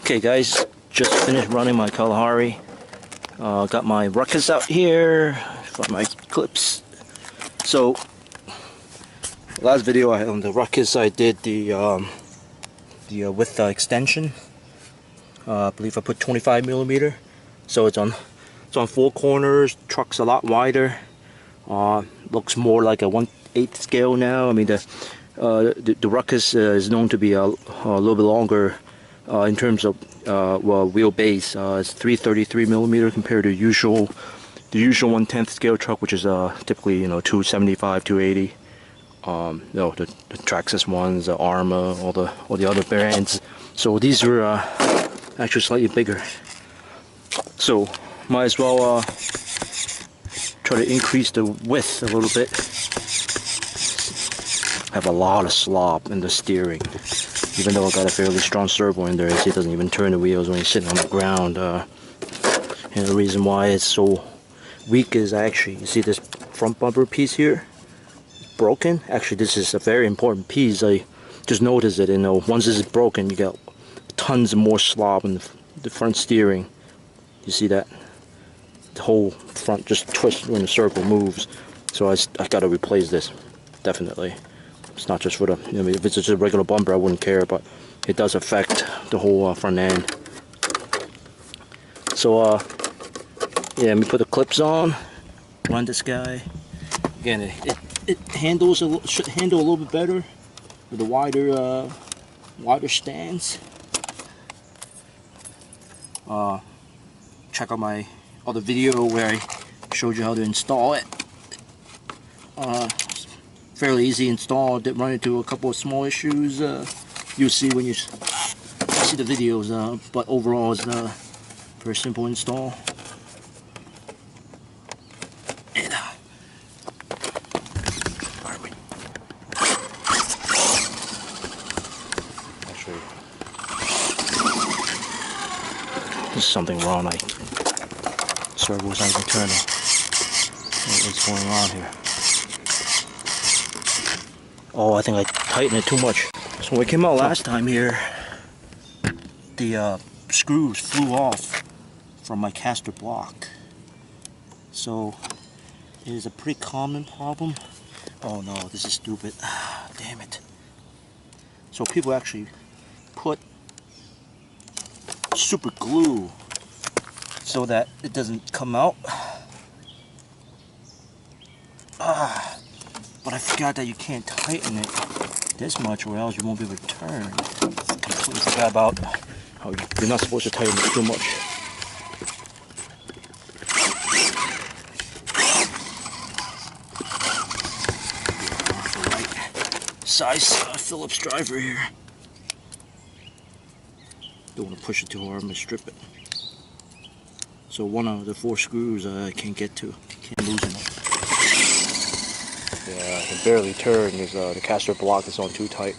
Okay guys, just finished running my Kalahari. Got my Ruckus out here for my clips. So last video on the Ruckus I did the width extension. I believe I put 25mm. So it's on four corners. Truck's a lot wider. Looks more like a 1/8 scale now. I mean the Ruckus is known to be a little bit longer in terms of wheelbase. It's 333mm compared to the usual 1/10 scale truck, which is typically 275, 280. The Traxxas ones, the Arma, all the other brands. So these were actually slightly bigger. So might as well try to increase the width a little bit. Have a lot of slop in the steering, even though I got a fairly strong servo in there. See, it doesn't even turn the wheels when you're sitting on the ground. And the reason why it's so weak is actually, you see this front bumper piece here, broken. Actually, this is a very important piece. I just noticed it. Once this is broken, you got tons more slop in the front steering. You see that? The whole front just twists when the servo moves. So I got to replace this, definitely. It's not just for the, if it's just a regular bumper, I wouldn't care, but it does affect the whole front end. So, yeah, let me put the clips on, run this guy. Again, it should handle a little bit better with the wider stands. Check out my other video where I showed you how to install it. Fairly easy install. Did run into a couple of small issues. You'll see when you see the videos. But overall, it's a very simple install. And, actually, there's something wrong. Servo's not even turning. What's going on here? Oh, I think I tightened it too much. So when it came out last time here, the screws flew off from my caster block. So it is a pretty common problem. Oh no, this is stupid. Damn it. So people actually put super glue so that it doesn't come out. But I forgot that you can't tighten it this much or else you won't be able to turn. Completely forgot about how you're not supposed to tighten it too much. The right size Phillips driver here. Don't want to push it too hard, I'm going to strip it. So one of the four screws I can't get to, can't loosen it. Yeah, I can barely turn because the caster block is on too tight.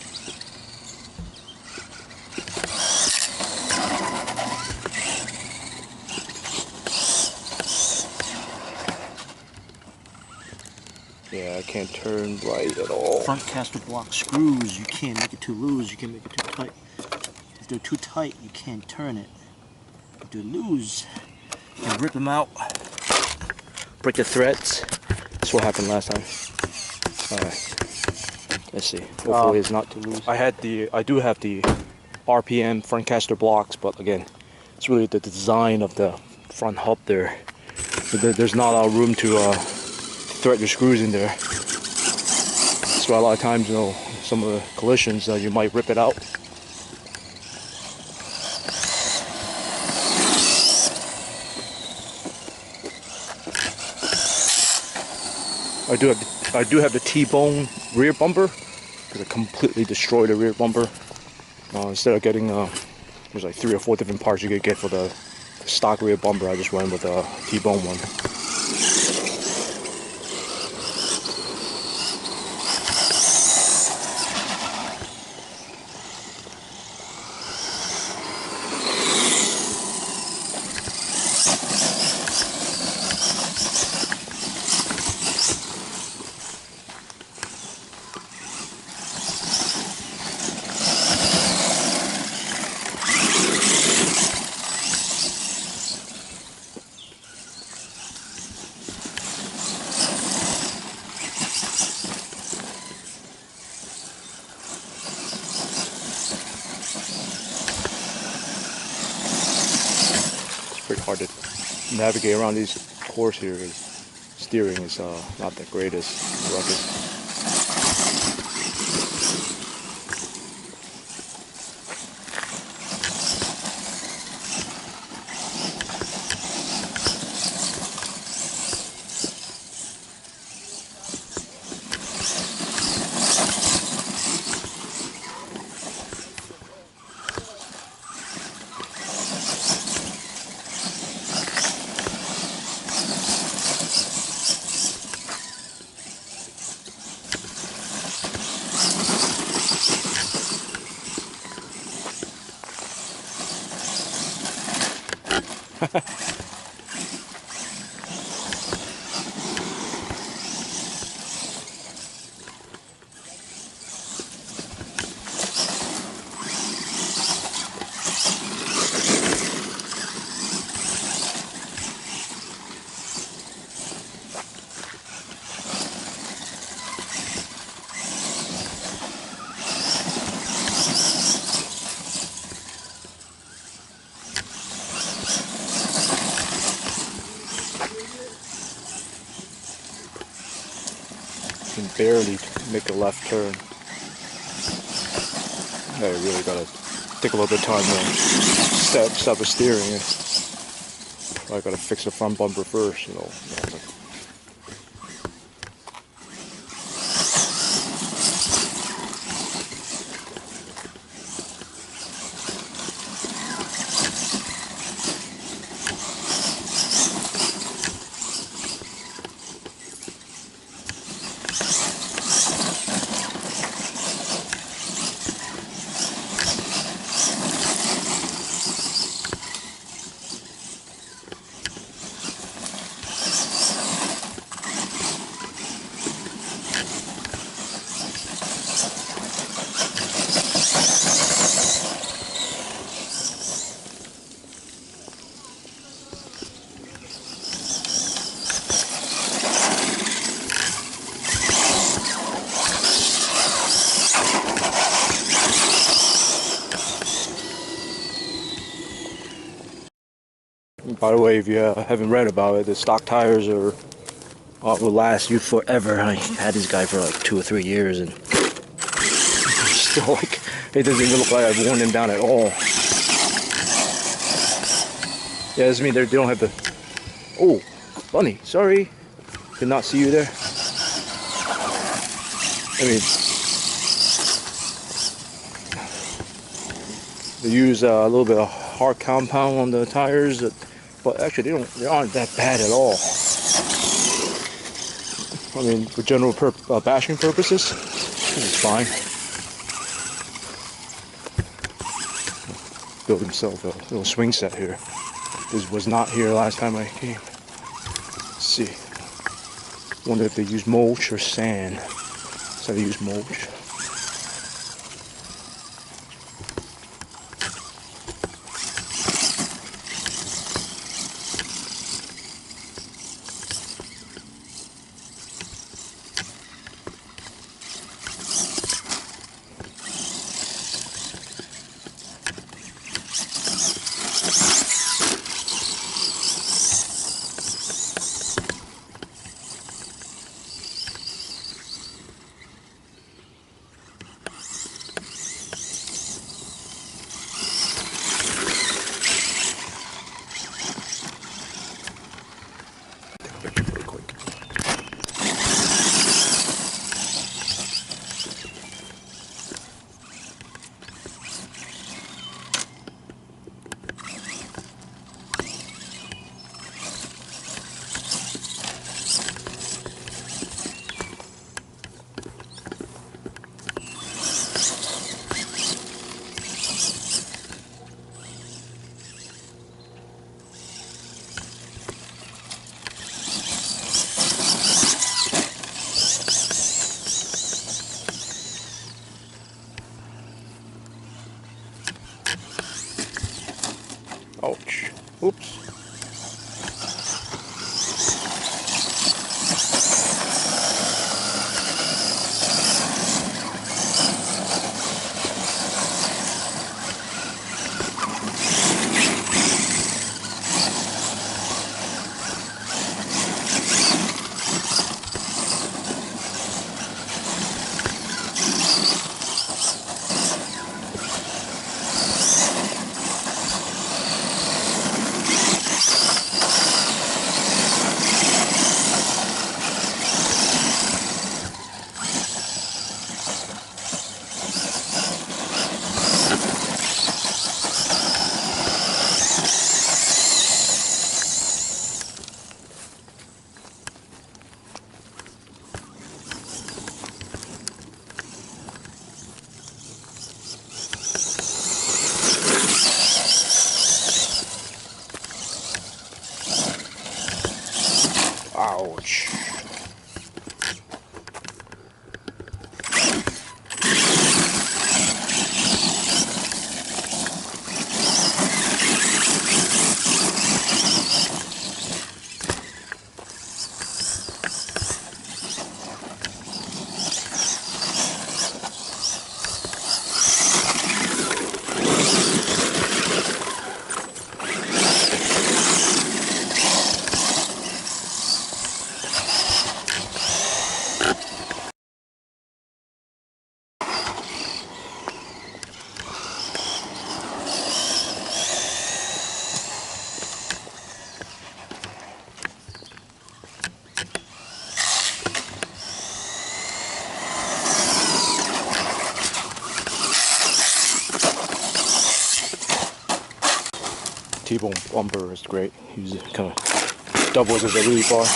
Yeah, I can't turn right at all. Front caster block screws, you can't make it too loose, you can make it too tight. If they're too tight, you can't turn it. If they're loose, you can rip them out, break the threads. That's what happened last time. Alright, let's see. Hopefully it's not too loose. I do have the RPM front caster blocks, but again, it's really the design of the front hub there. There's not a lot of room to thread your screws in there. That's why a lot of times, some of the collisions, you might rip it out. I do have the T-bone rear bumper because I completely destroyed the rear bumper. Instead of getting there's like 3 or 4 different parts you could get for the stock rear bumper, I just went with the T-bone one. pretty hard to navigate around these course here. Steering is not the greatest. Ruckus. Can barely make a left turn. I really gotta take a little bit of time to stop the steering. I gotta fix the front bumper first, you know. By the way, if you haven't read about it, the stock tires will last you forever. I had this guy for like 2 or 3 years, and still, like, it doesn't even look like I've worn them down at all. Yeah, this means they don't have the. Oh, bunny! Sorry, did not see you there. I mean, they use a little bit of hard compound on the tires. But actually, they aren't that bad at all. I mean, for general bashing purposes, it's fine. Built himself a little swing set here. This was not here last time I came. Let's see. Wonder if they use mulch or sand. So they use mulch. Ouch. Oops. T-bone bumper is great. Use it kind of doubles as a lead bar.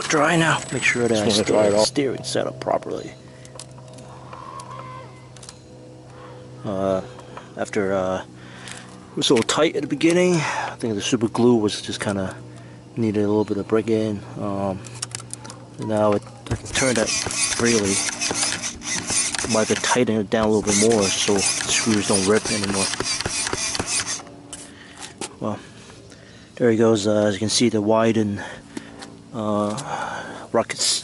Dry now. Make sure that I dry the steering set up properly. After it was a little tight at the beginning. I think the super glue was just kind of needed a little bit of break in. Now I can turn that freely. Might have to tighten it down a little bit more so the screws don't rip anymore. Well, there he goes. As you can see, the widened Ruckus